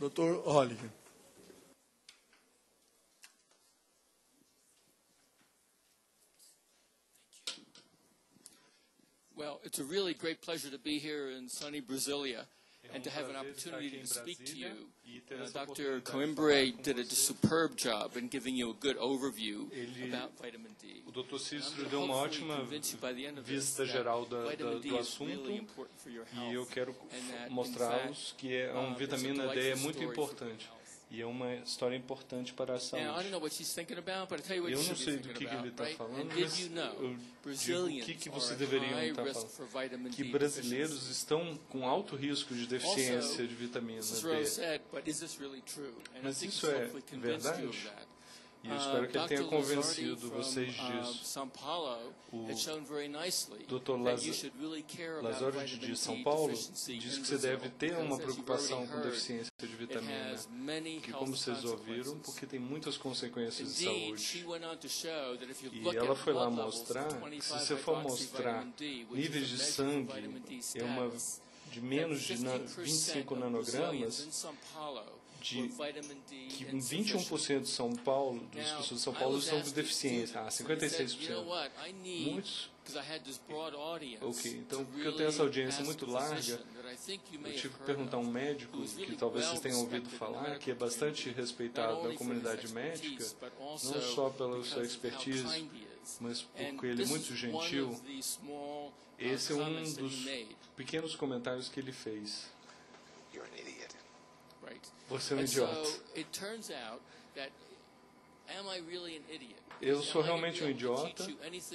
Dr. Holly. Well, it's a really great pleasure to be here in sunny Brasilia and to have an opportunity to speak to you. Dr. Coimbra did a superb job in giving you a good overview about vitamin D. O Dr. Cícero deu uma ótima vista geral do assunto e eu quero mostrar-los que a vitamina D é muito importante. E é uma história importante para a saúde. Eu não sei do que ele está falando, mas eu digo o que vocês deveriam estar falando. Que brasileiros estão com alto risco de deficiência de vitamina D. Mas isso é verdade? E eu espero que ele tenha convencido vocês disso. O Dr. Lazori de São Paulo diz que você deve ter uma preocupação com deficiência de vitamina, que como vocês ouviram, porque tem muitas consequências de saúde. E ela foi lá mostrar que se você for mostrar níveis de sangue de menos de 25 nanogramas, que 21% de São Paulo, das pessoas de São Paulo estão com deficiência. 56%. Muitos. Ok, então, porque eu tenho essa audiência muito larga, eu tive que perguntar a um médico, que talvez vocês tenham ouvido falar, que é bastante respeitado na comunidade médica, não só pela sua expertise, mas porque ele é muito gentil. Esse é um dos pequenos comentários que ele fez. Você é um idiota. Eu sou realmente um idiota.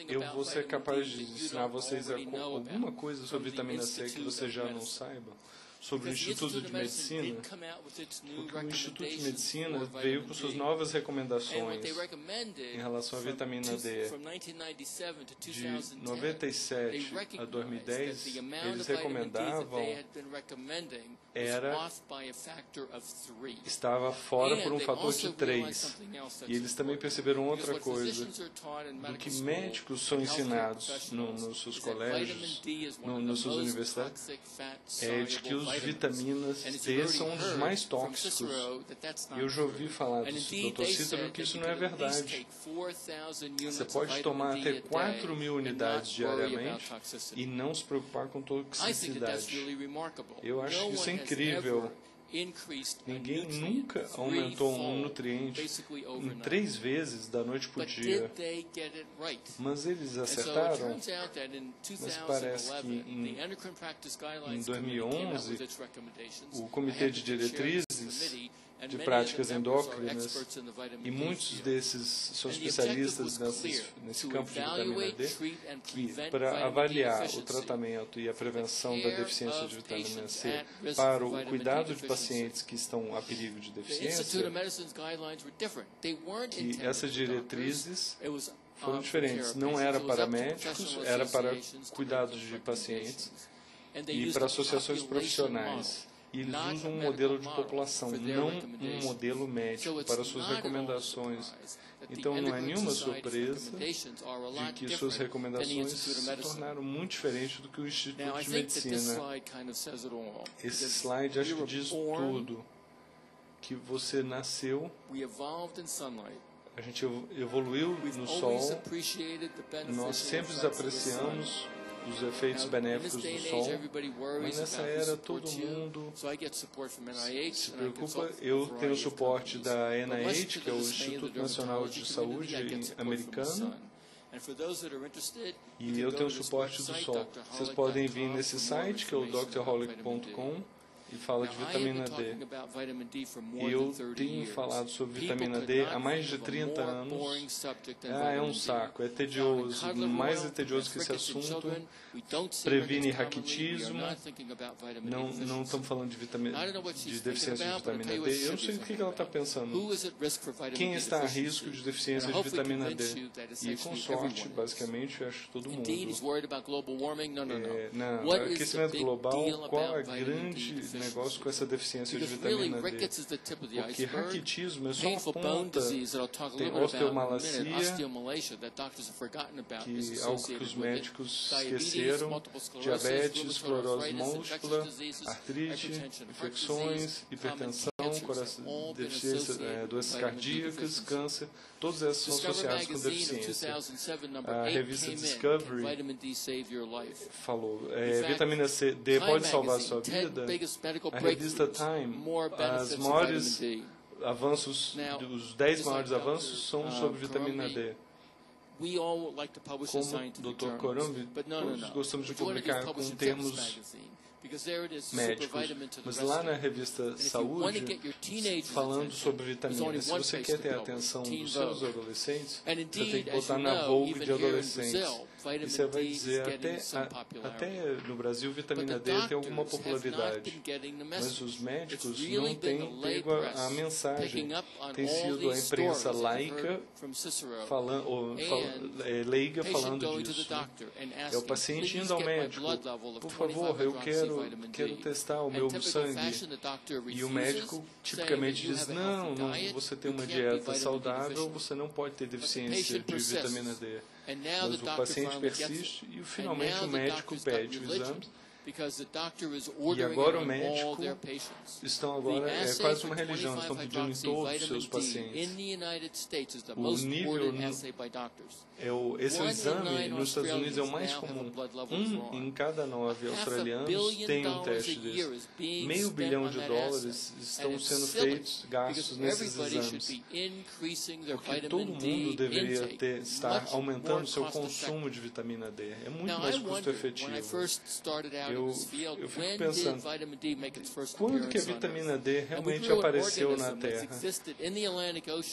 Eu vou ser capaz de ensinar vocês alguma coisa sobre vitamina C que você já não saiba. Sobre o Instituto de Medicina, porque o Instituto de Medicina veio com suas novas recomendações em relação à vitamina D. De 97 a 2010, eles recomendavam estava fora por um fator de 3. E eles também perceberam outra coisa, do que médicos são ensinados nos seus colégios, nas suas universidades, é de que os vitaminas D são um dos mais tóxicos. E eu já ouvi falar do Dr. Cícero que isso não é verdade. Você pode tomar até 4.000 unidades diariamente e não se preocupar com toxicidade. Eu acho isso incrível. Ninguém nunca aumentou um nutriente em 3 vezes da noite para o dia. Mas eles acertaram. Mas parece que em 2011, o Comitê de Diretrizes de Práticas Endócrinas, e muitos desses são especialistas nesse campo de vitamina D, que para avaliar o tratamento e a prevenção da deficiência de vitamina C para o cuidado de pacientes que estão a perigo de deficiência, que essas diretrizes foram diferentes. Não era para médicos, era para cuidados de pacientes e para associações profissionais. E eles usam um modelo de população, não um modelo médico para suas recomendações. Então não é nenhuma surpresa de que suas recomendações se tornaram muito diferentes do que o Instituto de Medicina. Esse slide acho que diz tudo. Que você nasceu, a gente evoluiu no sol, nós sempre apreciamos os efeitos benéficos do sol, mas nessa era todo mundo se preocupa. Eu tenho o suporte da NIH, que é o Instituto Nacional de Saúde americano, e eu tenho o suporte do sol. Vocês podem vir nesse site, que é o drholic.com, e fala de vitamina D. Eu tenho falado sobre vitamina D há mais de 30 anos. É um saco, é tedioso. Mais é tedioso que esse assunto. Previne raquitismo. Não estamos falando de deficiência de vitamina D. Eu não sei o que ela está pensando. Quem está a risco de deficiência de vitamina D? E com sorte, basicamente, eu acho todo mundo. Não, aquecimento global, qual a grande negócio com essa deficiência de vitamina D? Porque raquitismo é só uma ponta, tem osteomalacia, que é algo que os médicos esqueceram, diabetes, esclerose múltipla, artrite, infecções, hipertensão, deficiência, doenças cardíacas, câncer, todas essas são associadas com deficiência. A revista Discovery falou, vitamina D pode salvar a sua vida. A revista Time, as maiores avanços, os 10 maiores avanços são sobre vitamina D. Como o Dr. Corimbre, todos gostamos de publicar com termos médicos, mas lá na revista Saúde, falando sobre vitamina, se você quer ter a atenção dos seus adolescentes, você tem que botar na Vogue de adolescentes. E você vai dizer, até no Brasil, vitamina D tem alguma popularidade, mas os médicos não têm pego a mensagem. Tem sido a imprensa laica, leiga falando disso. É o paciente indo ao médico, por favor, eu quero testar o meu sangue. E o médico tipicamente diz, não, você tem uma dieta saudável, você não pode ter deficiência de vitamina D. Mas o paciente persiste e finalmente o médico pede o exame. E agora o médico é quase uma religião, estão pedindo em todos os seus pacientes. O nível, esse é o exame nos Estados Unidos é o mais comum. 1 em cada 9 australianos tem um teste desse. $500 bilhão estão sendo gastos nesses exames. Porque todo mundo deveria estar aumentando seu consumo de vitamina D. É muito mais custo-efetivo. Eu fico pensando, quando que a vitamina D realmente apareceu na Terra?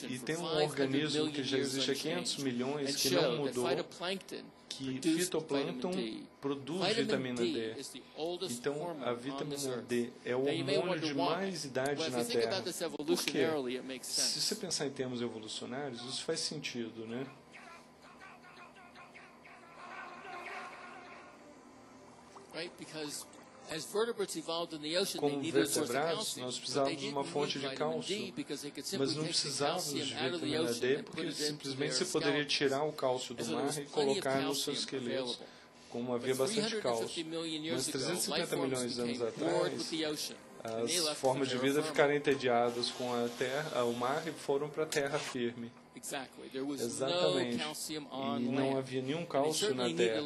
E tem um organismo que já existe há 500 milhões que não mudou, que fitoplâncton produz vitamina D. Então, a vitamina D é o hormônio de mais idade na Terra. Por quê? Se você pensar em termos evolucionários, isso faz sentido, né? Como vertebrados, nós precisávamos de uma fonte de cálcio, mas não precisávamos de vitamina D, porque simplesmente você poderia tirar o cálcio do mar e colocar no seu esqueleto, como havia bastante cálcio. Mas 350 milhões de anos atrás, as formas de vida ficaram entediadas com a terra, o mar, e foram para a terra firme. Exatamente. E não havia nenhum cálcio na Terra.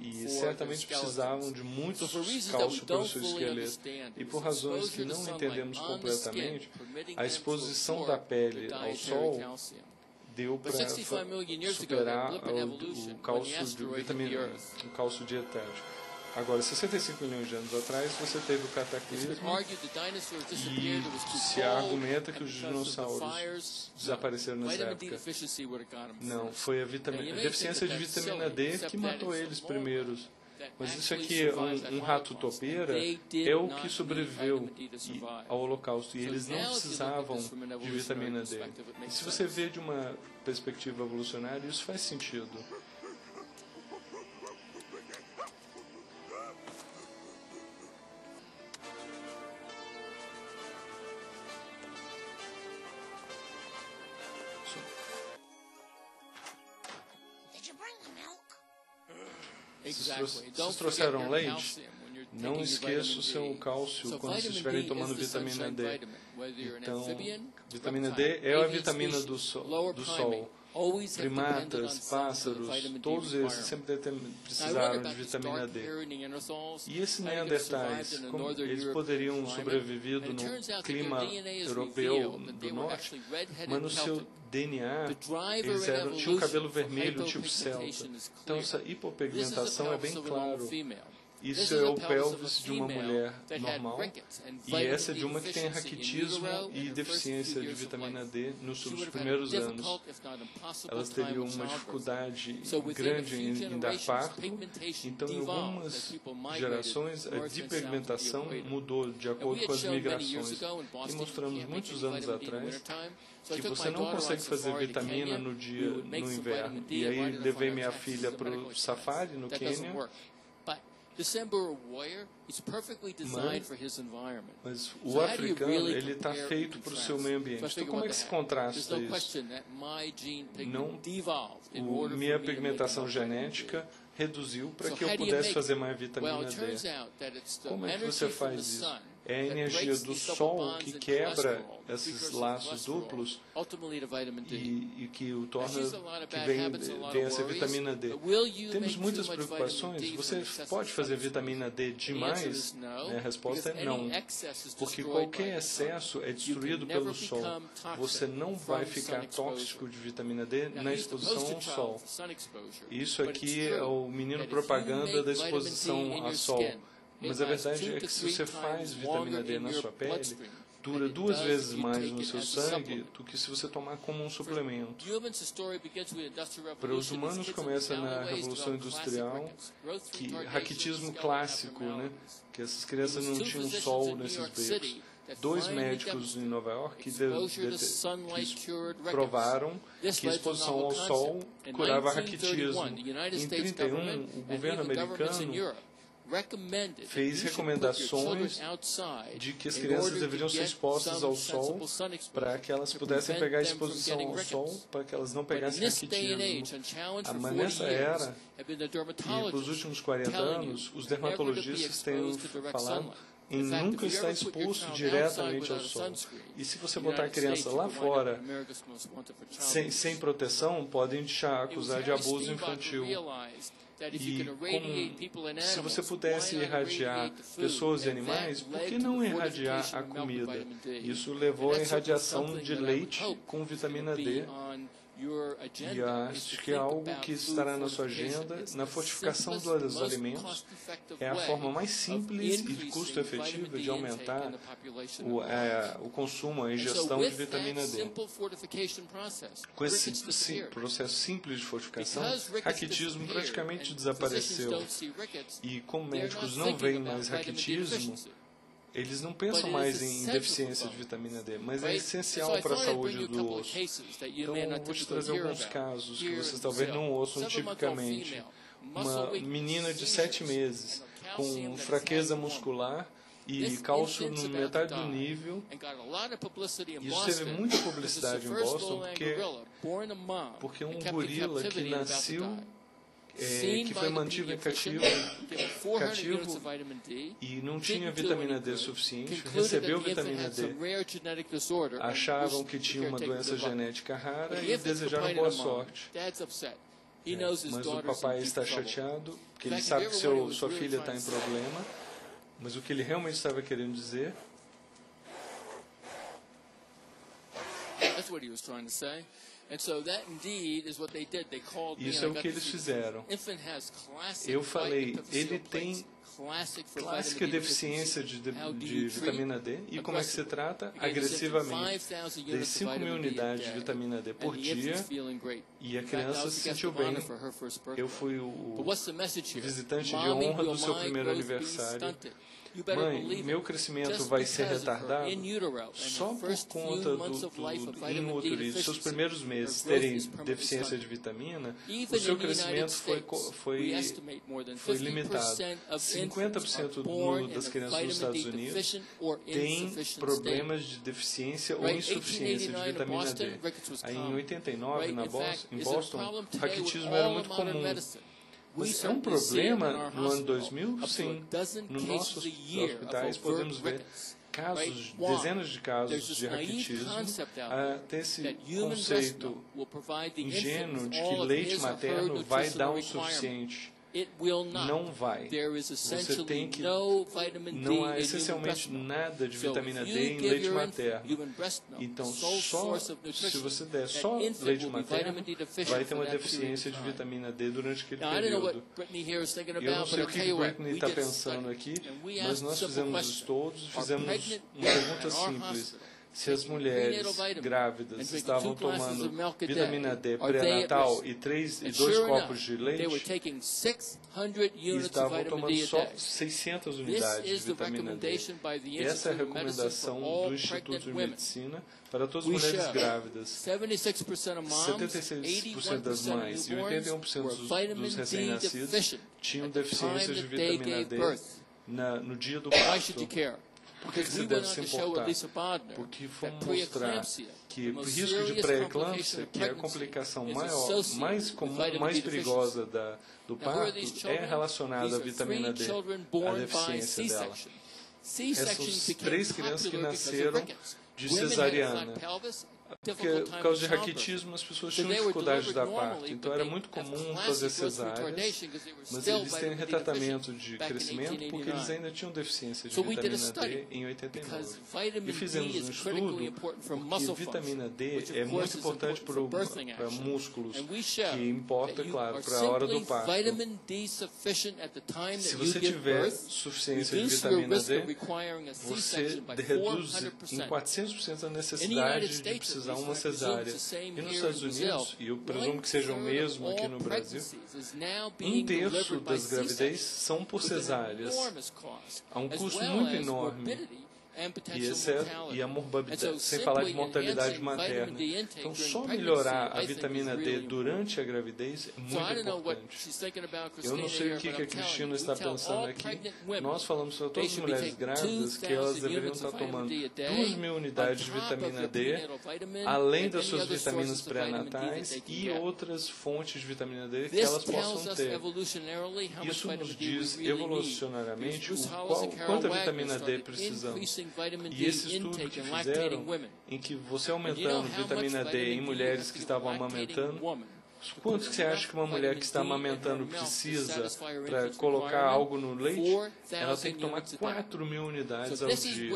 E certamente precisavam de muito cálcio para o seu esqueleto. E por razões que não entendemos completamente, a exposição da pele ao sol deu para superar o cálcio de vitamina, o cálcio dietético. Agora, 65 milhões de anos atrás, você teve o cataclismo e se argumenta que os dinossauros desapareceram nessa época. Não, foi a deficiência de vitamina D que matou eles primeiros. Mas isso aqui, um rato topeira, é o que sobreviveu ao Holocausto. E eles não precisavam de vitamina D. E se você vê de uma perspectiva evolucionária, isso faz sentido. Vocês trouxeram leite? Não esqueça o seu cálcio quando vocês estiverem tomando vitamina D. Então, vitamina D é a vitamina do sol. Primatas, pássaros, todos eles sempre precisaram de vitamina D. E esses neandertais, como eles poderiam sobreviver no clima europeu do norte, mas no seu DNA, eles tinham cabelo vermelho, tipo celta. Então, essa hipopigmentação é bem claro. Isso é o pelvis de uma mulher normal, e essa é de uma que tem raquitismo e deficiência de vitamina D nos seus primeiros anos. Elas teriam uma dificuldade grande em dar parto, então em algumas gerações a depigmentação mudou de acordo com as migrações. E mostramos muitos anos atrás que você não consegue fazer vitamina no inverno. E aí levei minha filha para o safari no Quênia. Mas o africano, ele está feito para o seu meio ambiente. Então, como é que se contrasta isso? Minha pigmentação genética reduziu para que eu pudesse fazer mais vitamina D. Como é que você faz isso? é a energia do Sol que quebra esses laços duplos e que o torna, que vem essa vitamina D. Temos muitas preocupações. Você pode fazer vitamina D demais? A resposta é não, porque qualquer excesso é destruído pelo Sol. Você não vai ficar tóxico de vitamina D na exposição ao Sol. Isso aqui é o menino propaganda da exposição ao Sol. Mas a verdade é que se você faz vitamina D na sua pele, dura 2 vezes mais no seu sangue do que se você tomar como um suplemento. Para os humanos começa na Revolução Industrial, que raquitismo clássico, né? Que essas crianças não tinham sol nesses becos. 2 médicos em Nova York que provaram que a exposição ao sol curava raquitismo. Em 1931, o governo americano fez recomendações de que as crianças deveriam ser expostas ao sol para que elas pudessem pegar a exposição ao sol, para que elas não pegassem raquitismo. Mas nessa era, e para os últimos 40 anos, os dermatologistas têm falado em nunca estar exposto diretamente ao sol. E se você botar a criança lá fora, sem proteção, podem te acusar de abuso infantil. E se você pudesse irradiar pessoas e animais, por que não irradiar a comida? Isso levou à irradiação de leite com vitamina D. E acho que é algo que estará na sua agenda. Na fortificação dos alimentos, é a forma mais simples e de custo efetivo de aumentar o consumo, a ingestão de vitamina D. Com esse processo simples de fortificação, raquitismo praticamente desapareceu. E como médicos não veem mais raquitismo, eles não pensam mais em deficiência de vitamina D, mas é essencial para a saúde do osso. Então, eu vou te trazer alguns casos que vocês talvez não ouçam tipicamente. Uma menina de 7 meses com fraqueza muscular e cálcio no metade do nível. Isso teve muita publicidade em Boston porque um gorila que nasceu que foi mantido em cativo e não tinha vitamina D suficiente, recebeu vitamina D, achavam que tinha uma doença genética rara e desejaram boa sorte. Mas o papai está chateado, porque ele sabe que sua filha está em problema, mas o que ele realmente estava querendo dizer... Isso é o que eles fizeram. Eu falei, ele tem clássica deficiência de vitamina D. E como é que se trata? Agressivamente. Dei 5.000 unidades de vitamina D por dia e a criança se sentiu bem. Eu fui o visitante de honra do seu primeiro aniversário. Mãe, meu crescimento vai ser retardado só por conta do in utero e dos seus primeiros meses terem deficiência de vitamina, o seu crescimento foi limitado. 50% das crianças nos Estados Unidos têm problemas de deficiência ou insuficiência de vitamina D. Aí, em 89, em Boston, o raquitismo era muito comum. Mas é um problema no ano 2000? Sim. Nos nossos hospitais podemos ver casos, dezenas de casos de raquitismo. Tem esse conceito ingênuo de que leite materno vai dar o suficiente. Não vai. Você tem que... Não há essencialmente nada de vitamina D em leite materno. Então, se você der só leite materno, vai ter uma deficiência de vitamina D durante aquele período. Eu não sei o que a Britney está pensando aqui, mas nós fizemos estudos e fizemos uma pergunta simples. Se as mulheres grávidas estavam tomando vitamina D pré-natal e 2 copos de leite, e estavam tomando só 600 unidades de vitamina D. Essa é a recomendação do Instituto de Medicina para todas as mulheres grávidas. 76% das mães e 81% dos recém-nascidos tinham deficiência de vitamina D no dia do parto. Por que você deve se importar? Porque fomos mostrar que o risco de pré-eclâmpsia, que é a complicação mais comum, mais perigosa do parto, é relacionado à vitamina D, à deficiência dela. essas 3 crianças que nasceram de cesariana. Porque, por causa de raquitismo, as pessoas tinham dificuldade de dar parto. Então, era muito comum fazer cesáreas, mas eles têm retratamento de crescimento porque eles ainda tinham deficiência de vitamina D em 89. E fizemos um estudo porque vitamina D é muito importante para músculos, que importa, claro, para a hora do parto. Se você tiver suficiência de vitamina D, você reduz em 400% a necessidade de precisar uma cesárea. E nos Estados Unidos, e eu presumo que seja o mesmo aqui no Brasil, 1/3 das gravidez são por cesáreas. Há um custo muito enorme. E a morbidade, sem falar de mortalidade materna. Então, só melhorar a vitamina D durante a gravidez é muito importante. Eu não sei o que a Cristina está pensando aqui. Nós falamos para todas as mulheres grávidas que elas deveriam estar tomando 2.000 unidades de vitamina D, além das suas vitaminas pré-natais e outras fontes de vitamina D que elas possam ter. Isso nos diz evolucionariamente quanta vitamina D precisamos. E esse estudo que fizeram, em que você aumentando vitamina D em mulheres que estavam amamentando, quanto que você acha que uma mulher que está amamentando precisa para colocar algo no leite? Ela tem que tomar 4.000 unidades ao dia.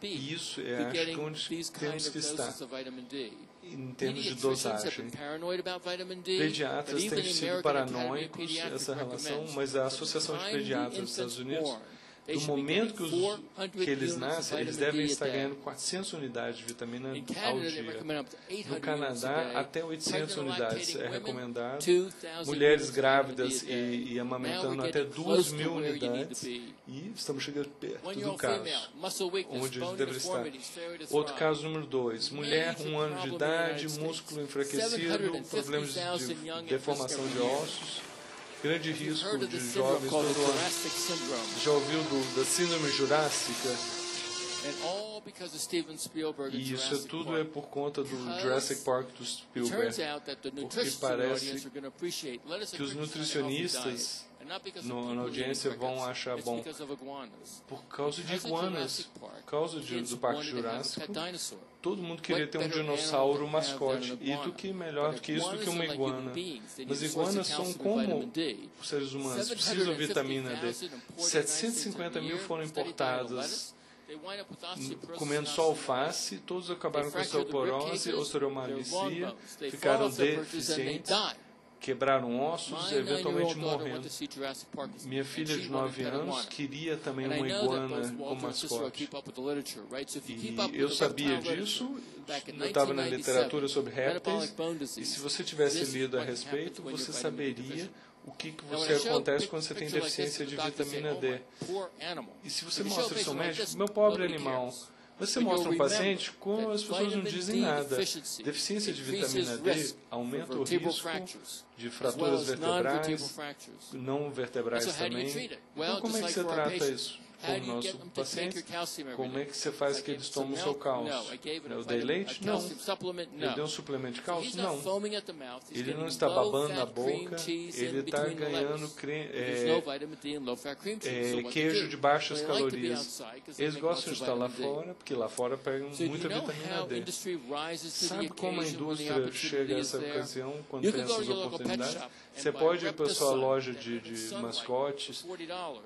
E isso é, acho que, onde temos que estar em termos de dosagem. Pediatras têm sido paranoicos essa relação, mas a Associação de Pediatras dos Estados Unidos, no momento que eles nascem, eles devem estar ganhando 400 unidades de vitamina ao dia. No Canadá, até 800 unidades é recomendado. Mulheres grávidas e amamentando até 2.000 unidades. E estamos chegando perto do caso, onde eles devem estar. Outro caso número 2. Mulher, 1 ano de idade, músculo enfraquecido, problemas de deformação de ossos. Grande risco de jovens todo ano. Já ouviu da síndrome jurássica? E isso tudo é por conta do Jurassic Park do Spielberg. Porque parece que os nutricionistas na audiência vão achar bom por causa de iguanas, por causa do Parque Jurássico. Todo mundo queria ter um dinossauro mascote. E do que melhor do que isso do que uma iguana? As iguanas são como os seres humanos, precisam de vitamina D. 750 mil foram importadas comendo só alface, todos acabaram com osteoporose, osteomalacia, ficaram deficientes, quebraram ossos, eventualmente morrendo. Minha filha de 9 anos queria também uma iguana como mascote. E eu sabia disso, eu estava na literatura sobre répteis, e se você tivesse lido a respeito, você saberia o que você acontece quando você tem deficiência de vitamina D. E se você mostra ao seu médico, meu pobre animal, você mostra um paciente, como as pessoas não dizem nada. Deficiência de vitamina D aumenta o risco de fraturas vertebrais, não vertebrais também. Então, como é que você trata isso com o nosso paciente? Como é que você faz que eles tomem o seu cálcio? Eu dei leite? Não. Ele deu um suplemento de cálcio? Não. Ele não está babando na boca, ele está ganhando queijo de baixas calorias. Eles gostam de estar lá fora, porque lá fora pegam muita vitamina D. Sabe como a indústria chega a essa ocasião, quando tem essas oportunidades? Você pode ir para a sua loja de mascotes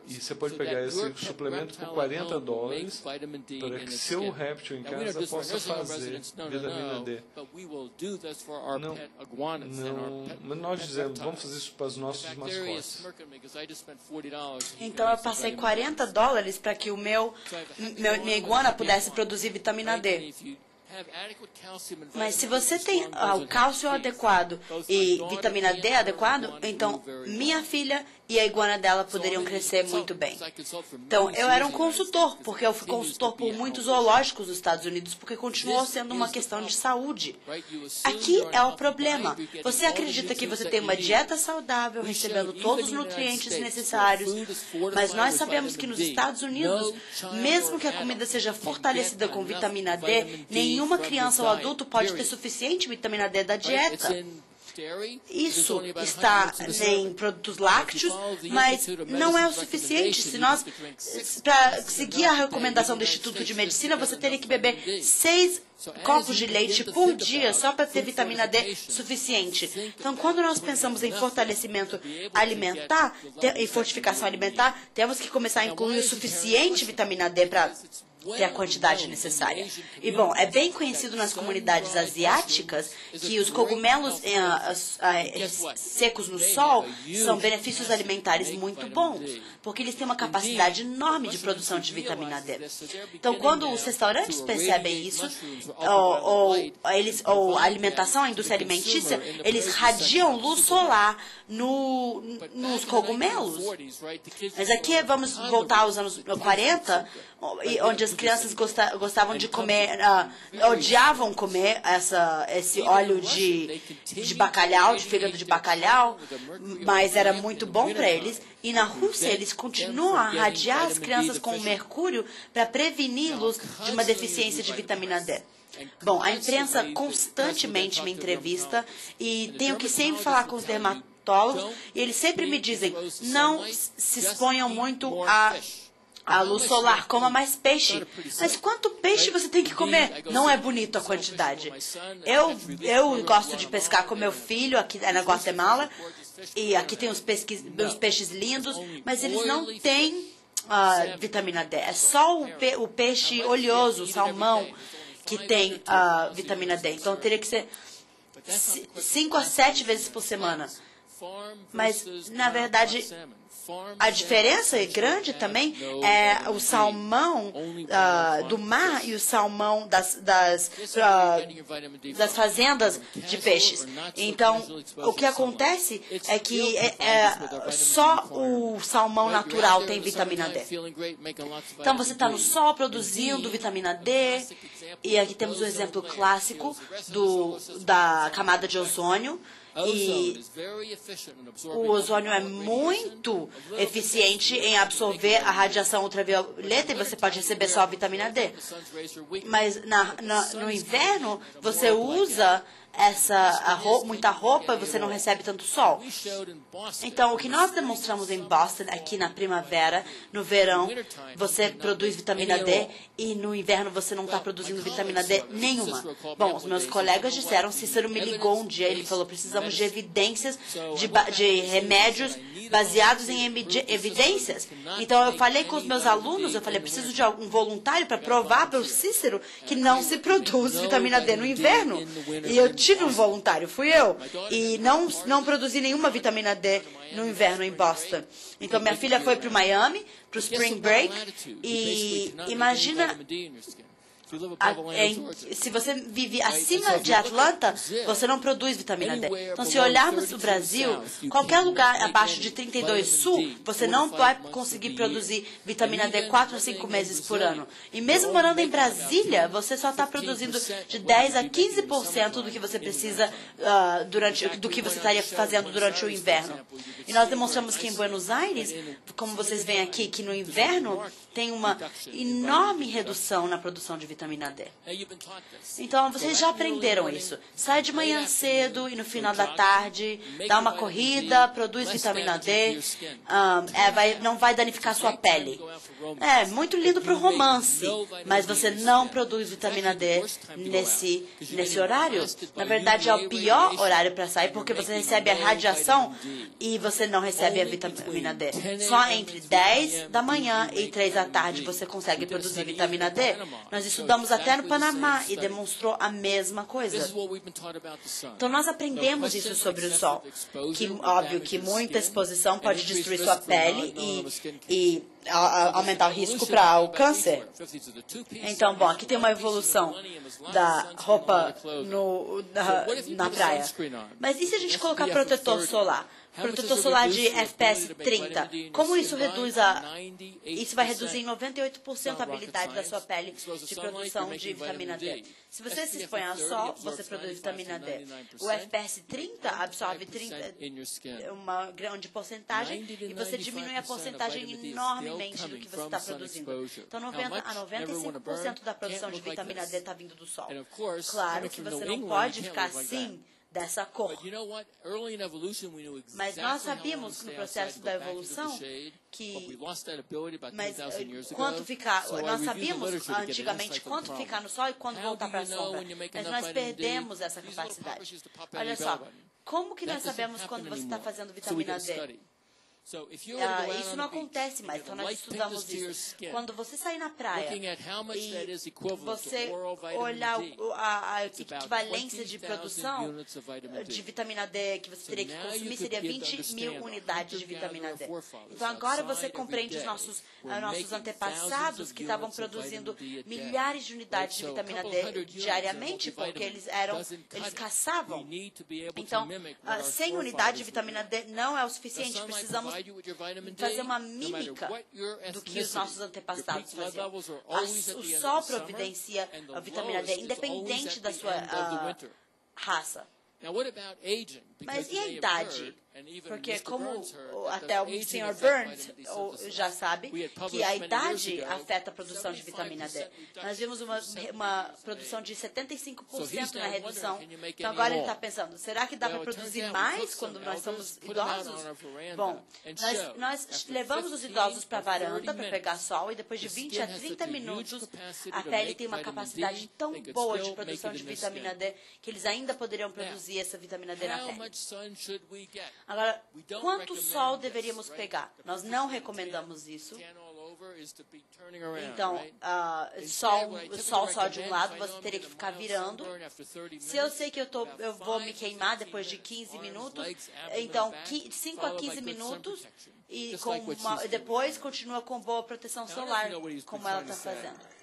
e você pode pegar esse suplemento por $40 para que seu réptil em casa possa fazer vitamina D. Não, mas nós dizemos, vamos fazer isso para os nossos mascotes. Então eu passei $40 para que minha iguana pudesse produzir vitamina D. Mas se você tem o cálcio adequado e vitamina D adequado, então minha filha e a iguana dela poderiam crescer muito bem. Então, eu era um consultor, porque eu fui consultor por muitos zoológicos dos Estados Unidos, porque continuou sendo uma questão de saúde. Aqui é o problema. Você acredita que você tem uma dieta saudável, recebendo todos os nutrientes necessários, mas nós sabemos que nos Estados Unidos, mesmo que a comida seja fortalecida com vitamina D, nenhuma criança ou adulto pode ter suficiente vitamina D da dieta. Isso está em produtos lácteos, mas não é o suficiente. Se nós, para seguir a recomendação do Instituto de Medicina, você teria que beber 6 copos de leite por dia só para ter vitamina D suficiente. Então, quando nós pensamos em fortalecimento alimentar e fortificação alimentar, temos que começar a incluir o suficiente vitamina D para ter a quantidade necessária. E, bom, é bem conhecido nas comunidades asiáticas que os cogumelos secos no sol são benefícios alimentares muito bons, porque eles têm uma capacidade enorme de produção de vitamina D. Então, quando os restaurantes percebem isso, ou a alimentação, a indústria alimentícia, eles radiam luz solar nos cogumelos. Mas aqui vamos voltar aos anos 40, onde as crianças gostavam de comer, odiavam comer esse óleo de bacalhau, de fígado de bacalhau, mas era muito bom para eles. E na Rússia, eles continuam a radiar as crianças com mercúrio para preveni-los de uma deficiência de vitamina D. Bom, a imprensa constantemente me entrevista e tenho que sempre falar com os dermatólogos e eles sempre me dizem, não se exponham muito a luz solar, coma mais peixe. Mas quanto peixe você tem que comer? Não é bonito a quantidade. Eu gosto de pescar com meu filho, aqui na Guatemala, e aqui tem uns peixes lindos, mas eles não têm vitamina D. É só o peixe oleoso, o salmão, que tem vitamina D. Então, teria que ser 5 a 7 vezes por semana. Mas, na verdade, a diferença grande também é o salmão do mar e o salmão das fazendas de peixes. Então, o que acontece é que só o salmão natural tem vitamina D. Então, você está no sol produzindo vitamina D, e aqui temos um exemplo clássico da camada de ozônio. E o ozônio é muito eficiente em absorver a radiação ultravioleta e você pode receber só a vitamina D. Mas no inverno, você usa muita roupa e você não recebe tanto sol. Então, o que nós demonstramos em Boston, aqui na primavera, no verão, você produz vitamina D e no inverno você não está produzindo vitamina D nenhuma. Bom, os meus colegas disseram, Cícero me ligou um dia, ele falou, precisamos de evidências, de remédios baseados em evidências. Então, eu falei com os meus alunos, eu falei, preciso de algum voluntário para provar para o Cícero que não se produz vitamina D no inverno. E eu tive um voluntário, fui eu, e não produzi nenhuma vitamina D no inverno em Boston. Então, minha filha foi para o Miami, para o Spring Break, e imagina, se você vive acima de Atlanta, você não produz vitamina D. Então, se olharmos o Brasil, qualquer lugar abaixo de 32 sul, você não vai conseguir produzir vitamina D 4 a 5 meses por ano. E mesmo morando em Brasília, você só está produzindo de 10 a 15% do que você precisa, do que você estaria fazendo durante o inverno. E nós demonstramos que em Buenos Aires, como vocês veem aqui, que no inverno tem uma enorme redução na produção de vitamina D. Então, vocês já aprenderam isso. Sai de manhã cedo e no final da tarde, dá uma corrida, produz vitamina D, não vai danificar sua pele. É muito lindo para o romance, mas você não produz vitamina D nesse horário. Na verdade, é o pior horário para sair, porque você recebe a radiação e você não recebe a vitamina D. Só entre 10 da manhã e 3 da tarde você consegue produzir vitamina D. Nós estudamos até no Panamá e demonstrou a mesma coisa. Então, nós aprendemos isso sobre o sol. Que, óbvio que muita exposição pode destruir sua pele e aumentar o risco para o câncer. Então, bom, aqui tem uma evolução da roupa na praia. Mas e se a gente colocar protetor solar? Protetor solar de FPS 30. Como isso isso vai reduzir em 98% a habilidade da sua pele de produção de vitamina D. Se você se expõe ao sol, você produz vitamina D. O FPS 30 absorve uma grande porcentagem e você diminui a porcentagem enormemente do que você está produzindo. Então, 90 a 95% da produção de vitamina D está vindo do sol. Claro que você não pode ficar assim dessa cor. Mas nós sabíamos no processo da evolução que nós sabíamos antigamente quanto ficar no sol e quando voltar para a sombra. Mas nós perdemos essa capacidade. Olha só, como que nós sabemos quando você está fazendo vitamina D? Isso não acontece mais, então nós estudamos isso. Quando você sair na praia e você olhar a equivalência de produção de vitamina D que você teria que consumir, seria 20.000 unidades de vitamina D. Então agora você compreende os nossos antepassados que estavam produzindo milhares de unidades de vitamina D diariamente, porque eles caçavam. Então, 100 unidades de vitamina D não é o suficiente, precisamos fazer uma mímica do que os nossos antepassados faziam. O sol providencia a vitamina D, independente da sua raça. Mas e a idade? Porque como até o Sr. Burns já sabe que a idade afeta a produção de vitamina D. Nós vimos uma produção de 75% na redução. Então agora ele está pensando, será que dá para produzir mais quando nós somos idosos? Bom, nós levamos os idosos para a varanda para pegar sol e depois de 20 a 30 minutos a pele tem uma capacidade tão boa de produção de vitamina D que eles ainda poderiam produzir essa vitamina D na pele. Agora, quanto sol deveríamos pegar? Nós não recomendamos isso. Então, sol só de um lado, você teria que ficar virando. Se eu sei que eu vou me queimar depois de 15 minutos, então 5 a 15 minutos e depois continua com boa proteção solar, como ela está fazendo.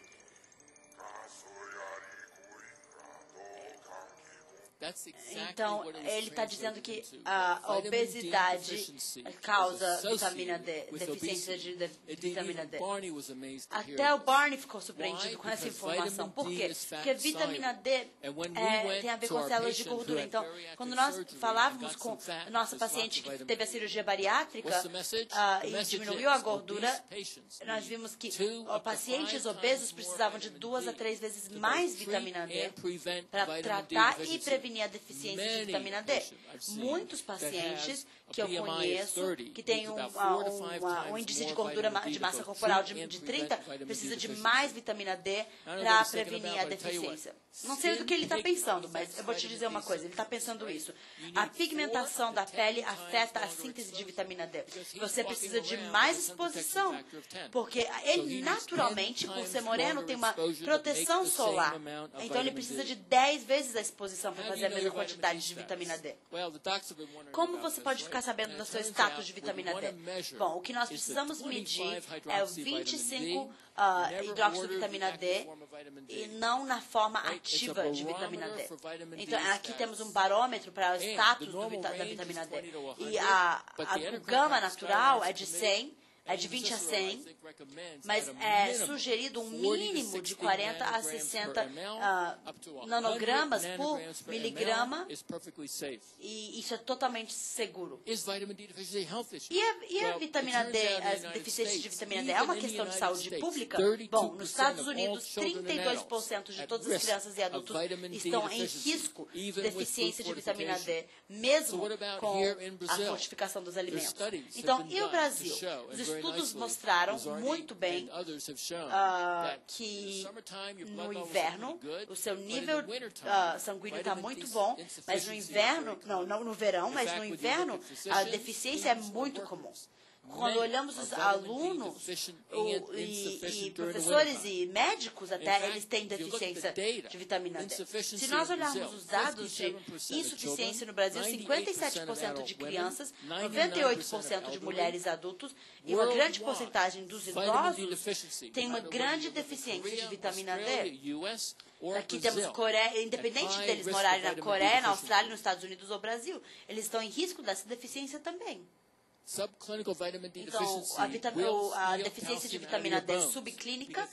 Então, ele está dizendo que a obesidade causa deficiência de vitamina D. Até o Barney ficou surpreendido com essa informação. Por quê? Porque vitamina D tem a ver com células de gordura. Então, quando nós falávamos com nossa paciente que teve a cirurgia bariátrica e diminuiu a gordura, nós vimos que pacientes obesos precisavam de 2 a 3 vezes mais vitamina D para tratar e prevenir a deficiência de vitamina D. Muitos pacientes que eu conheço, que têm um índice de gordura de massa corporal de 30, precisa de mais vitamina D para prevenir a deficiência. Não sei do que ele está pensando, mas eu vou te dizer uma coisa, ele está pensando isso. A pigmentação da pele afeta a síntese de vitamina D. Você precisa de mais exposição, porque ele naturalmente, por ser moreno, tem uma proteção solar. Então ele precisa de 10 vezes a exposição para fazer a mesma quantidade de vitamina D. Como você pode ficar sabendo do seu status de vitamina D? Bom, o que nós precisamos medir é o 25 hidróxido de vitamina D e não na forma ativa de vitamina D. Então, aqui temos um barômetro para o status da vitamina D. E o gama natural é de 100, é de 20 a 100, mas é sugerido um mínimo de 40 a 60 nanogramas por miligrama, e isso é totalmente seguro. E a vitamina D, a deficiência de vitamina D, é uma questão de saúde pública? Bom, nos Estados Unidos, 32% de todas as crianças e adultos estão em risco de deficiência de vitamina D, mesmo com a fortificação dos alimentos. Então, e o Brasil? Os estudos mostraram muito bem que no inverno o seu nível sanguíneo está muito bom, mas no inverno, não no verão, mas no inverno a deficiência é muito comum. Quando olhamos os alunos e professores e médicos até, eles têm deficiência de vitamina D. Se nós olharmos os dados de insuficiência no Brasil, 57% de crianças, 98% de mulheres adultos e uma grande porcentagem dos idosos tem uma grande deficiência de vitamina D. Aqui temos Coreia, independente deles morarem na Coreia, na Austrália, nos Estados Unidos ou Brasil, eles estão em risco dessa deficiência também. Então, a deficiência de vitamina D subclínica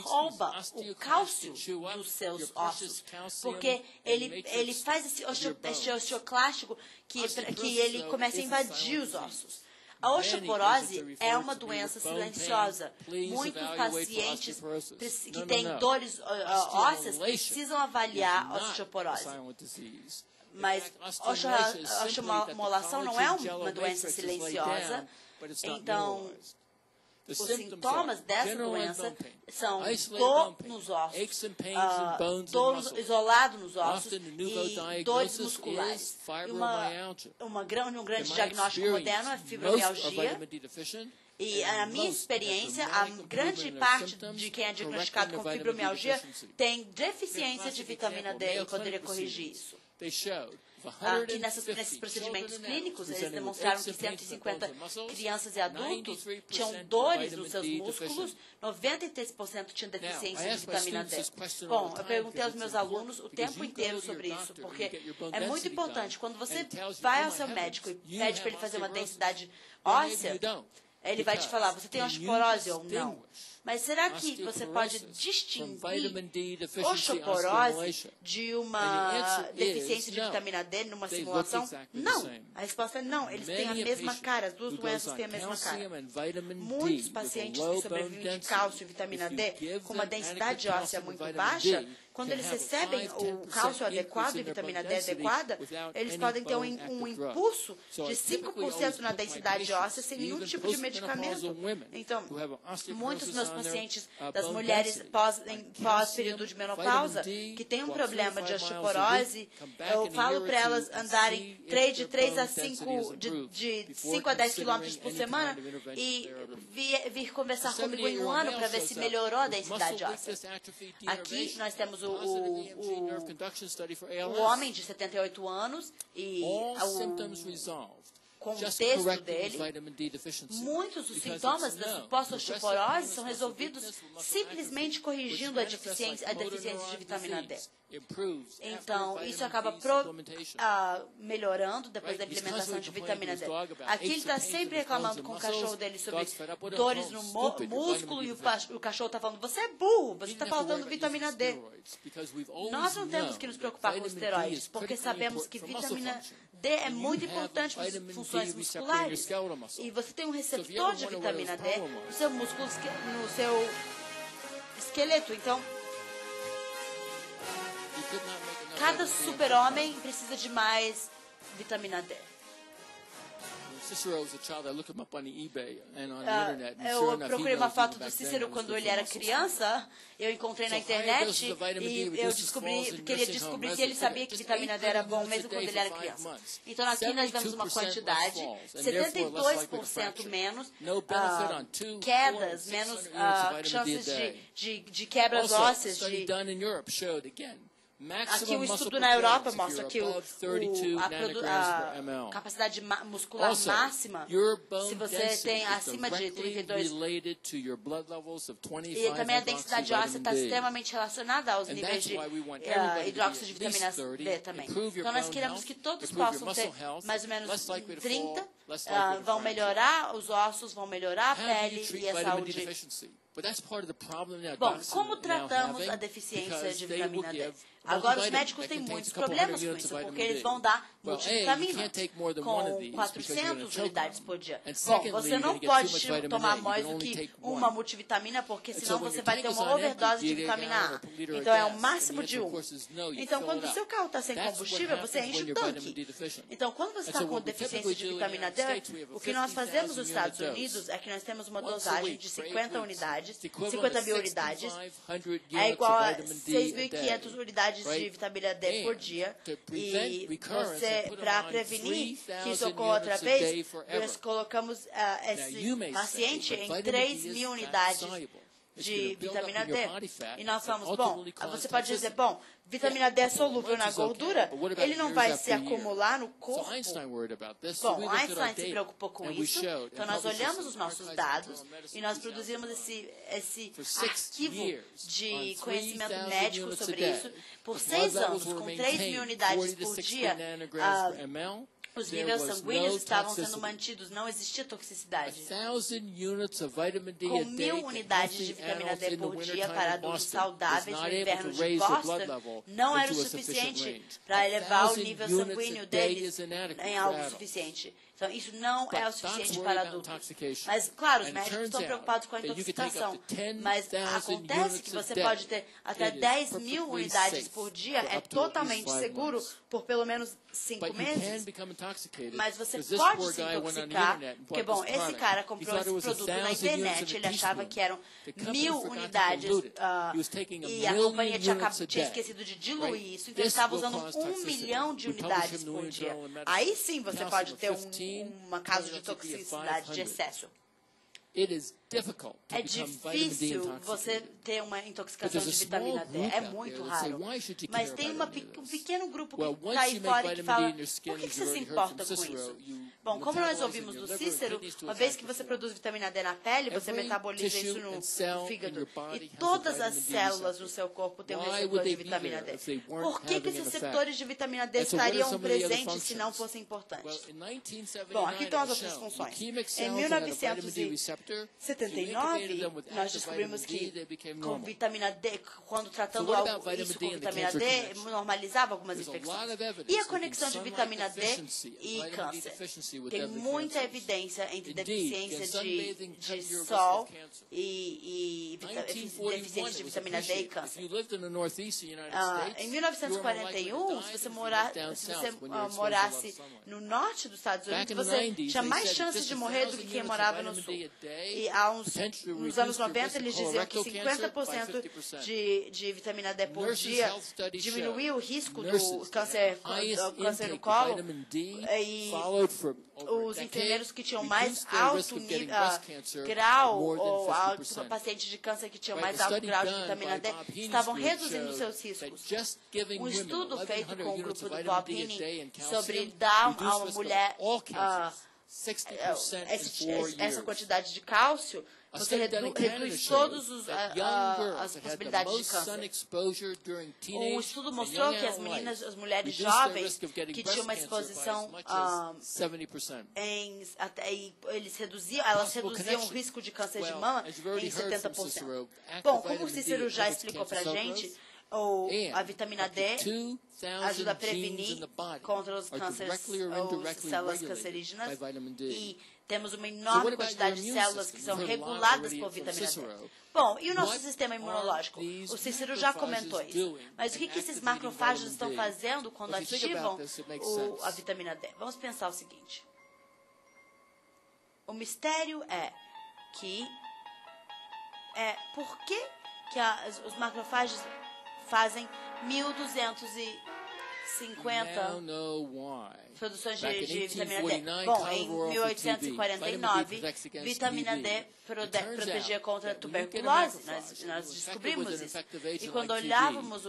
rouba o cálcio dos seus ossos, porque ele faz esse osteoclástico que ele começa a invadir os ossos. A osteoporose é uma doença silenciosa. Muitos pacientes que têm dores ósseas precisam avaliar a osteoporose. Mas osteomolação não é uma doença silenciosa. Então, os sintomas dessa doença são dor nos ossos, dor isolado nos ossos e dores musculares. E um grande diagnóstico moderno é fibromialgia. E a minha experiência, a grande parte de quem é diagnosticado com fibromialgia tem deficiência de vitamina D e poderia corrigir isso. Aqui nesses procedimentos clínicos, eles demonstraram que 150 crianças e adultos tinham dores nos seus músculos, 93% tinham deficiência de vitamina D. Bom, eu perguntei aos meus alunos o tempo inteiro sobre isso, porque é muito importante. Quando você vai ao seu médico e pede para ele fazer uma densidade óssea, ele vai te falar, você tem osteoporose ou não? Mas será que você pode distinguir osteoporose de uma deficiência de vitamina D numa simulação? Não. A resposta é não. Eles têm a mesma cara. As duas doenças têm a mesma cara. Muitos pacientes que sobrevivem de cálcio e vitamina D com uma densidade óssea muito baixa, quando eles recebem o cálcio adequado e vitamina D adequada, eles podem ter um impulso de 5% na densidade óssea sem nenhum tipo de medicamento. Então, muitos dos meus pacientes das mulheres pós-período de menopausa, que têm um problema de osteoporose, eu falo para elas andarem de 3 a 5, de 5 a 10 quilômetros por semana e vir conversar comigo em um ano para ver se melhorou a densidade óssea. Aqui nós temos o homem de 78 anos e o contexto dele, muitos dos sintomas da suposta osteoporose são resolvidos simplesmente corrigindo a deficiência de vitamina D. Então, isso acaba melhorando depois da implementação de vitamina D. Aqui ele está sempre reclamando com o cachorro dele sobre dores no músculo e o cachorro está falando, você é burro, você está faltando vitamina D. Nós não temos que nos preocupar com esteroides, porque sabemos que vitamina D é muito importante para as funções musculares. E você tem um receptor de vitamina D no seu músculo, no seu esqueleto. Então, cada super-homem precisa de mais vitamina D. Eu procurei uma foto do Cícero quando ele era criança, eu encontrei na internet e eu queria descobrir se ele sabia que vitamina D era bom mesmo quando ele era criança. Então aqui nós vemos uma quantidade, 72% menos quedas, menos chances de quebras ósseas, Aqui o estudo na Europa mostra que a capacidade muscular máxima, se você tem acima de 32, e também a densidade óssea está extremamente relacionada aos níveis de hidróxido de vitamina D também. Então nós queremos que todos possam ter mais ou menos 30, vão melhorar os ossos, vão melhorar a pele e a saúde. Bom, como tratamos a deficiência de vitamina D? Agora, os médicos têm muitos problemas com isso, porque eles vão dar multivitamina com 400 unidades por dia. Bom, você não pode tomar mais do que uma multivitamina, porque senão você vai ter uma overdose de vitamina A. Então, é o máximo de 1. Então, quando o seu carro está sem combustível, você enche o tanque. Então, quando você está com deficiência de vitamina D, o que nós fazemos nos Estados Unidos é que nós temos uma dosagem de 50 unidades, 50 mil unidades, é igual a 6.500 unidades de vitamina D por dia. E você, para prevenir que isso ocorra outra vez, nós colocamos esse paciente em 3.000 unidades de vitamina D. E nós falamos, bom, você pode dizer, bom, vitamina D é solúvel na gordura, ele não vai se acumular no corpo. Bom, Einstein se preocupou com isso, então nós olhamos os nossos dados e nós produzimos esse arquivo de conhecimento médico sobre isso. Por 6 anos, com 3.000 unidades por dia, os níveis sanguíneos estavam sendo mantidos, não existia toxicidade. Com 1.000 unidades de vitamina D por dia para adultos saudáveis no inverno de Boston, não era o suficiente para elevar o nível sanguíneo deles em algo suficiente. Então, isso não é o suficiente para adultos. Mas, claro, os médicos estão preocupados com a intoxicação. Mas acontece que você pode ter até 10 mil unidades por dia, é totalmente seguro por pelo menos 5 meses. Mas você pode se intoxicar, porque, bom, esse cara comprou esse produto na internet, ele achava que eram 1000 unidades e a companhia tinha esquecido de diluir isso, então ele estava usando 1 milhão de unidades por dia. Aí sim você pode ter uma caso de toxicidade de excesso. É difícil você ter uma intoxicação de vitamina D. É muito raro. Mas tem um pequeno grupo que está aí fora e que fala, por que você se importa com isso? Bom, como nós ouvimos do Cícero, uma vez que você produz vitamina D na pele, você metaboliza isso no fígado. E todas as células no seu corpo têm um receptor de vitamina D. Por que esses receptores de vitamina D estariam presentes se não fossem importantes? Bom, aqui estão as outras funções. Em 1979, nós descobrimos que com vitamina D, quando tratando isso com vitamina D, normalizava algumas infecções. E a conexão de vitamina D e câncer? Tem muita evidência entre deficiência de sol e deficiência de vitamina D e câncer. Em 1941, se você morasse no norte dos Estados Unidos, você tinha mais chances de morrer do que quem morava no sul. E nos anos 90, eles diziam que 50% de vitamina D por dia diminuía o risco do câncer no colo. E os enfermeiros que tinham mais alto grau, ou pacientes de câncer que tinham mais alto grau de vitamina D, estavam reduzindo seus riscos. Um estudo feito com o grupo do Bob Henning sobre dar a uma mulher essa quantidade de cálcio, você reduz todas as possibilidades de câncer. Um estudo mostrou que as mulheres jovens que tinham uma exposição elas reduziam o risco de câncer de mama em 70%. Bom, como o Cícero já explicou para a gente, a vitamina D ajuda a prevenir contra os cânceres ou células cancerígenas e temos uma enorme quantidade de células que são reguladas por vitamina D. Bom, e o nosso sistema imunológico? O Cícero já comentou isso. Mas o que esses macrofágios estão fazendo quando ativam a vitamina D? Vamos pensar o seguinte. O mistério é que por que os macrofágios fazem 1.250 produções de vitamina D. Bom, em 1849, vitamina D protegia contra a tuberculose. Nós descobrimos isso. E quando olhávamos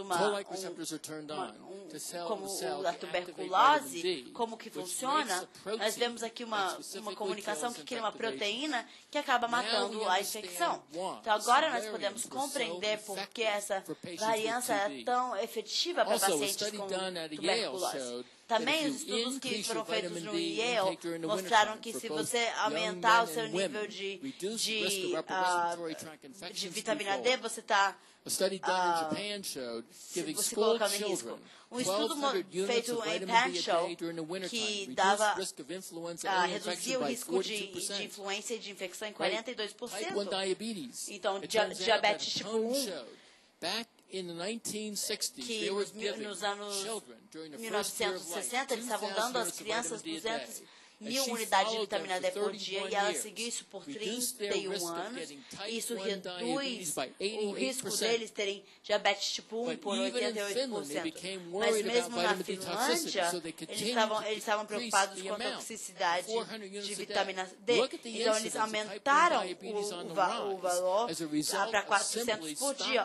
como a tuberculose, como que funciona, nós vemos aqui uma comunicação que cria uma proteína que acaba matando a infecção. Então agora nós podemos compreender por que essa variância é tão efetiva para pacientes com tuberculose. Também os estudos que foram feitos no Yale mostraram que se você aumentar o seu nível de vitamina D, você está você colocando em risco. Um estudo feito em Pancho que reduzia o risco de influência e de infecção em 42%. Então, diabetes tipo 1, que nos anos 1960 eles estavam dando às crianças 200.000 unidades de vitamina D por dia e ela seguiu isso por 31 anos. E isso reduz o risco deles terem diabetes tipo 1 por 88%. Mas mesmo na Finlândia, eles estavam preocupados com a toxicidade de vitamina D. Então, eles aumentaram o valor para 400 por dia.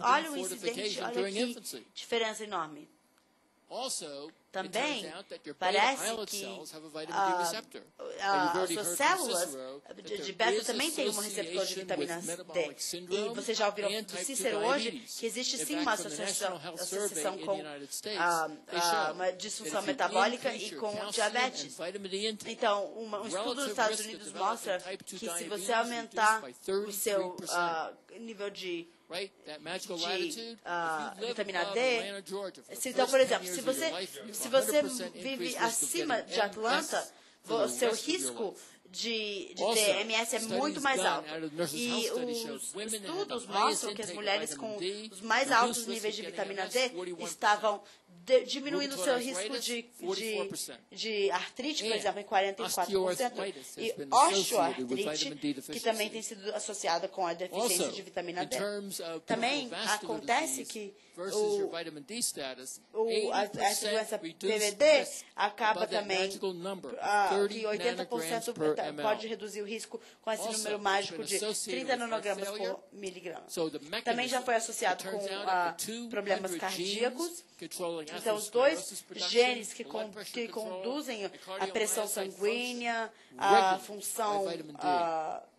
Olha o incidente, olha que diferença enorme. Também parece que as suas células de beta também têm um receptor de vitamina D. E vocês já ouviram do Cícero hoje que existe sim uma associação com uma disfunção metabólica e com diabetes. Então, um estudo dos Estados Unidos mostra que se você aumentar o seu nível de vitamina D. Então, por exemplo, se você vive acima de Atlanta, o seu risco de ter MS é muito mais alto. E os estudos mostram que as mulheres com os mais altos níveis de vitamina D estavam diminuindo o seu risco de artrite, por exemplo, em 44%, e osteoartrite, que também tem sido associada com a deficiência de vitamina D. Também acontece que essa doença PVD acaba também que 80% pode reduzir o risco com esse número mágico de 30 nanogramas por miligrama. Também já foi associado com problemas cardíacos. Então, os dois genes que conduzem a pressão sanguínea, a função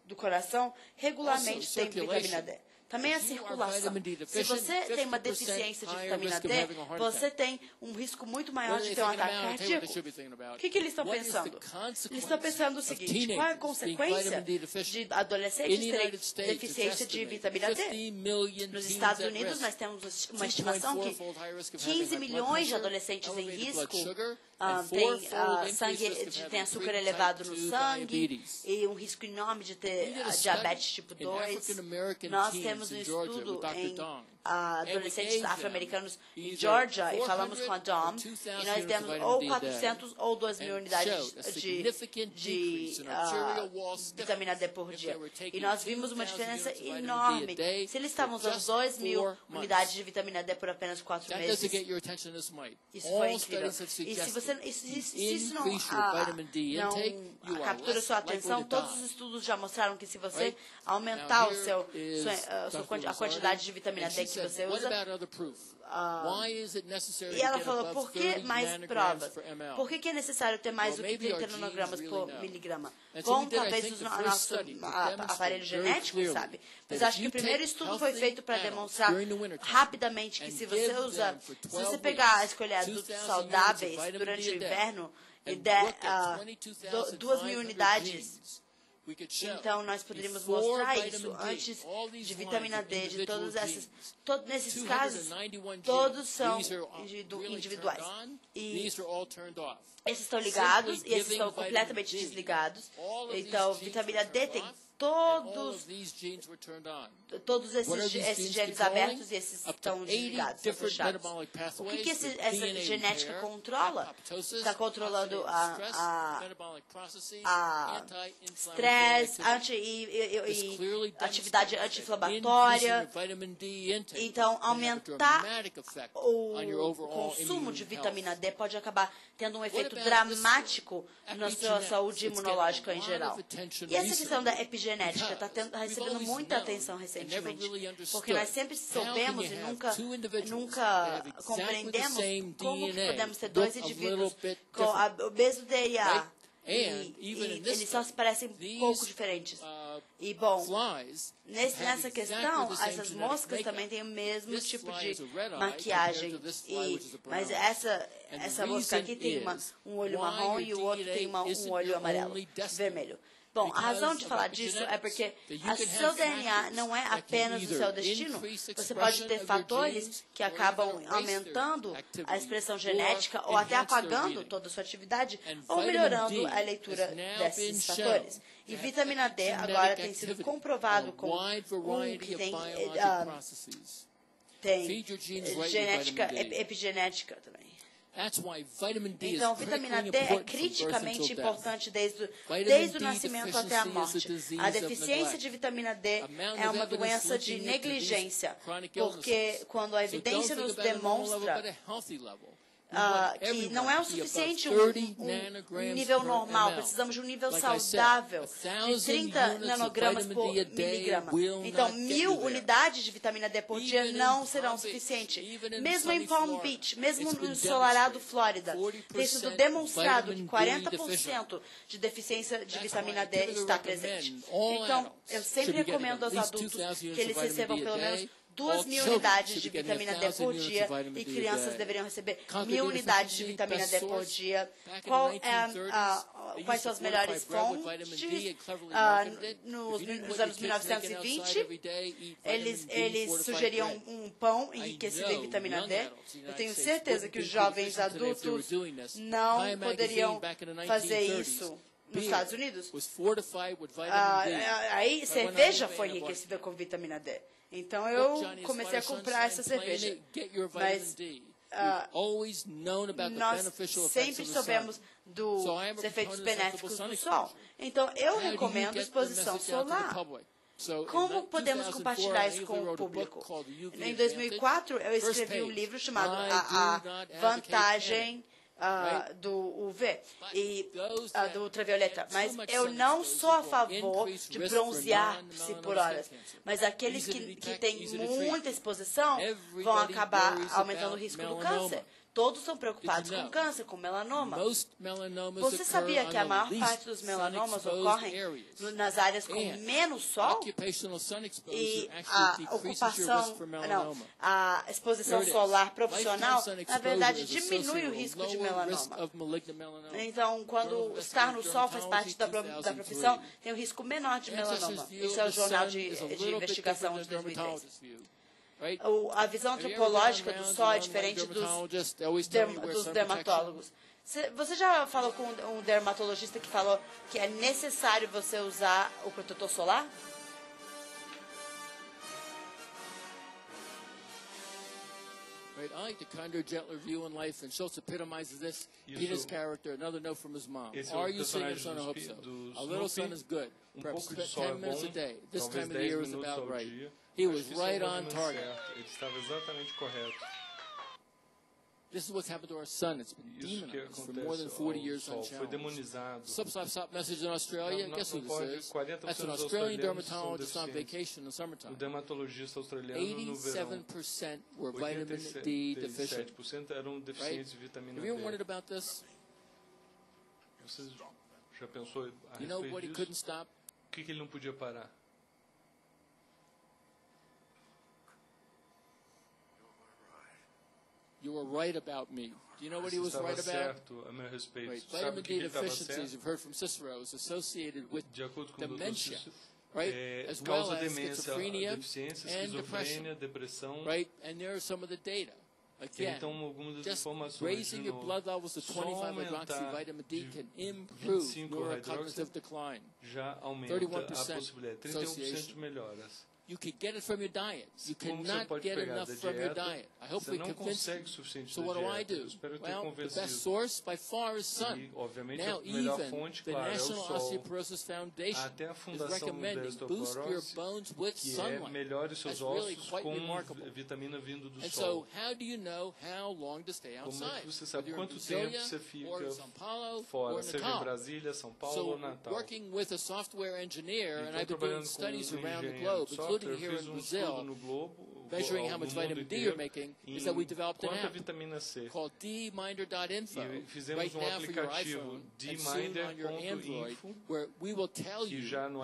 do coração, regularmente têm vitamina D. Também a circulação. Se você tem uma deficiência de vitamina D, você tem um risco muito maior de ter um ataque cardíaco. O que eles estão pensando? Eles estão pensando o seguinte: qual é a consequência de adolescentes terem deficiência de vitamina D? Nos Estados Unidos, nós temos uma estimação que 15 milhões de adolescentes em risco têm açúcar elevado no sangue e um risco enorme de ter diabetes tipo 2. Nós temos um estudo em adolescentes afro-americanos em Georgia, e falamos com a Dom, e nós temos ou 400 ou 2.000 unidades de vitamina D por dia. E nós vimos uma diferença enorme. Se eles estavam usando 2.000 unidades de vitamina D por apenas 4 meses, isso foi incrível. E se isso não captura sua atenção, todos os estudos já mostraram que se você aumentar a quantidade de vitamina D que você usa, e ela falou, por que mais provas? Por que é necessário ter mais do que 30 nanogramas por miligrama? Bom, talvez o nosso aparelho genético, sabe? Mas acho que o primeiro estudo foi feito para demonstrar rapidamente que se você escolher adultos saudáveis durante o inverno e der 2.000 unidades, então nós poderíamos mostrar isso antes de vitamina D, de todas essas. Nesses casos, todos são individuais. E esses estão ligados e esses estão completamente desligados. Então, vitamina D tem todos esses genes abertos e esses estão desligados, estão fechados. O que essa genética controla? Está controlando a estresse e atividade anti-inflamatória. Então, aumentar o consumo de vitamina D pode acabar tendo um efeito dramático na sua saúde imunológica em geral. E essa questão da epigenética está recebendo muita atenção recentemente, porque nós sempre soubemos e nunca compreendemos como que podemos ter dois indivíduos com o mesmo DNA e eles só se parecem um pouco diferentes. E, bom, nessa questão, essas moscas também têm o mesmo tipo de maquiagem. Mas essa mosca aqui tem um olho marrom e o outro tem um olho amarelo, vermelho. Bom, a razão de falar disso é porque o seu DNA não é apenas o seu destino. Você pode ter fatores que acabam aumentando a expressão genética ou até apagando toda a sua atividade ou melhorando a leitura desses fatores. E vitamina D agora tem sido comprovado com que tem genética, epigenética também. Então, vitamina D é criticamente importante desde o nascimento até a morte. A deficiência de vitamina D é uma doença de negligência, porque quando a evidência nos demonstra que não é o suficiente um nível normal, precisamos de um nível saudável de 30 nanogramas por miligrama. Então, 1.000 unidades de vitamina D por dia não serão suficientes. Mesmo em Palm Beach, mesmo no ensolarado Flórida, tem sido demonstrado que 40% de deficiência de vitamina D está presente. Então, eu sempre recomendo aos adultos que eles recebam pelo menos 2.000 unidades de vitamina D por dia e crianças deveriam receber 1.000 unidades de vitamina D por dia. Quais são as melhores fontes? Nos anos 1920, eles sugeriam um pão enriquecido em vitamina D. Eu tenho certeza que os jovens adultos não poderiam fazer isso nos Estados Unidos. Aí cerveja foi enriquecida com vitamina D. Então eu comecei a comprar essa cerveja. Mas nós sempre soubemos dos efeitos benéficos do sol. Então eu recomendo exposição solar. Como podemos compartilhar isso com o público? Em 2004, eu escrevi um livro chamado A Vantagem do UV e do ultravioleta, mas eu não sou a favor de bronzear-se por horas. Mas aqueles que têm muita exposição vão acabar aumentando o risco do câncer. Todos são preocupados com câncer, com melanoma. Você sabia que a maior parte dos melanomas ocorrem nas áreas com menos sol? E a exposição solar profissional, na verdade, diminui o risco de melanoma. Então, quando estar no sol faz parte da profissão, tem um risco menor de melanoma. Isso é o Jornal de Investigação de 2010. A visão antropológica do sol é diferente dos dermatólogos. Você já falou com um dermatologista que falou que é necessário você usar o protetor solar? I like the kinder, gentler view in life, and Schultz epitomizes this. Peter's character, another note from his mom. Are you seeing a son? I hope so. A little sun is good. Perhaps 10 minutes a day. This time of the year is about right. He was right on target. Ele estava exatamente correto. This is what's happened to our sun. It's been demonized for more than 40 years unchallenged. Stop message in Australia. Guess who this is? That's an Australian dermatologist on vacation in the summertime. 87% were vitamin D deficient. Right? Have you ever wondered about this? Você já pensou a You know what he couldn't stop? O que ele não podia parar? You were right about me. Do you know what he was right about? Right. Vitamin D deficiencies, you've heard from Cicero, is associated with dementia, right? As well as schizophrenia and depression, right? And there are some of the data. Again, just raising your blood levels to 25-hydroxy vitamin D can improve neurocognitive decline. 31% association. You can get it from your diet. You cannot get enough from your diet. I hope we convince you. So what do? Well, the best source by far is sun. Now even the National Osteoporosis Foundation is recommending boost your bones with sunlight. That's really quite remarkable. And so how do you know how long to stay outside? Whether you're in Brasilia or São Paulo or Natal. So working with a software engineer, and I've been doing studies around the globe, including here in Brazil, measuring how much vitamin D you're making, is that we developed an app called dminder.info right now for your iPhone and soon on your Android, where we will tell you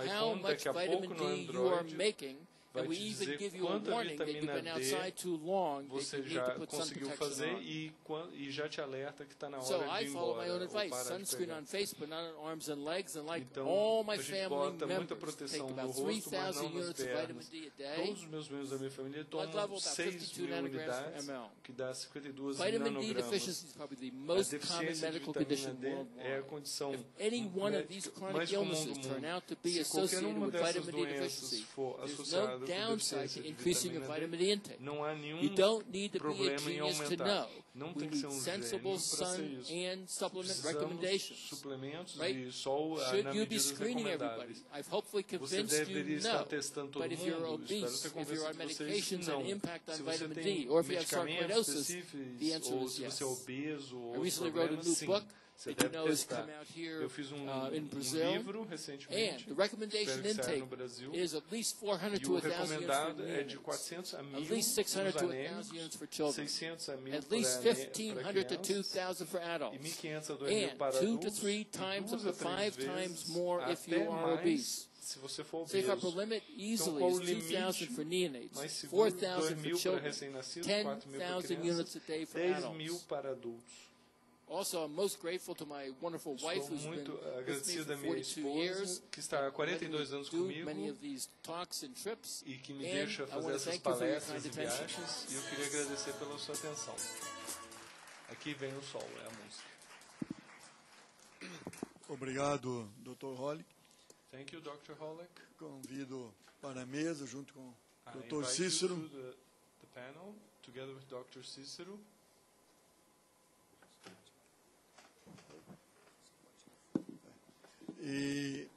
how much vitamin D you are making. And we even give you a warning that you've been outside too long, that you need to put sun protection on. So I follow my own advice. Sunscreen on face, but not on arms and legs. And like all my family members, take about 3,000 units of vitamin D a day. Blood level about 52 nanograms per ml. Vitamin D deficiency is probably the most common medical condition worldwide. If any one of these chronic illnesses turn out to be associated with vitamin D deficiency, there's no downside to increasing your vitamin D intake. You don't need to be a genius to know. We need sensible sun and supplement recommendations. Right? Should you be screening everybody? I've hopefully convinced you no. But if you're obese, if you're on medications that impact on vitamin D, or if you have sarcoidosis, the answer is yes. I recently wrote a new book that you know has come out here in Brazil, and the recommendation intake is at least 400 to 1,000 units for adults, at least 600 to 1,000 units for children, at least 1,500 to 2,000 for adults, and 2 to 3 times up to 5 times more if you are obese. se você for Safe Harbor obeso, limit então easily qual o is limite 2,000 for neonates, mais seguro? 4,000 for 2.000 para children, recém-nascidos, 4.000 para 10,000 units a crianças, day for 10.000 adults. para adultos. Also, I'm most grateful to my wonderful wife Estou who's been muito with me agradecido for à minha 42 years, esposa, que está há 42 anos do comigo many of these talks and trips, e que me and deixa I fazer want to essas thank you for your palestras kind e attention. viagens, e eu queria agradecer pela sua atenção. Aqui vem o sol, é a música. Obrigado, Dr. Hollick. Thank you, Dr. Hollick. Convido para a mesa junto com o Dr. I invite Cícero. you to the panel, together with Dr. Cícero. E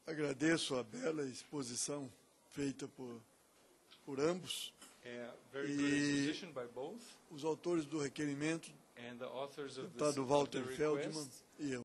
agradeço a bela exposição feita por ambos. Very good exposition by both. Os autores do requerimento, And the authors of deputado the Walter request, Feldman e eu.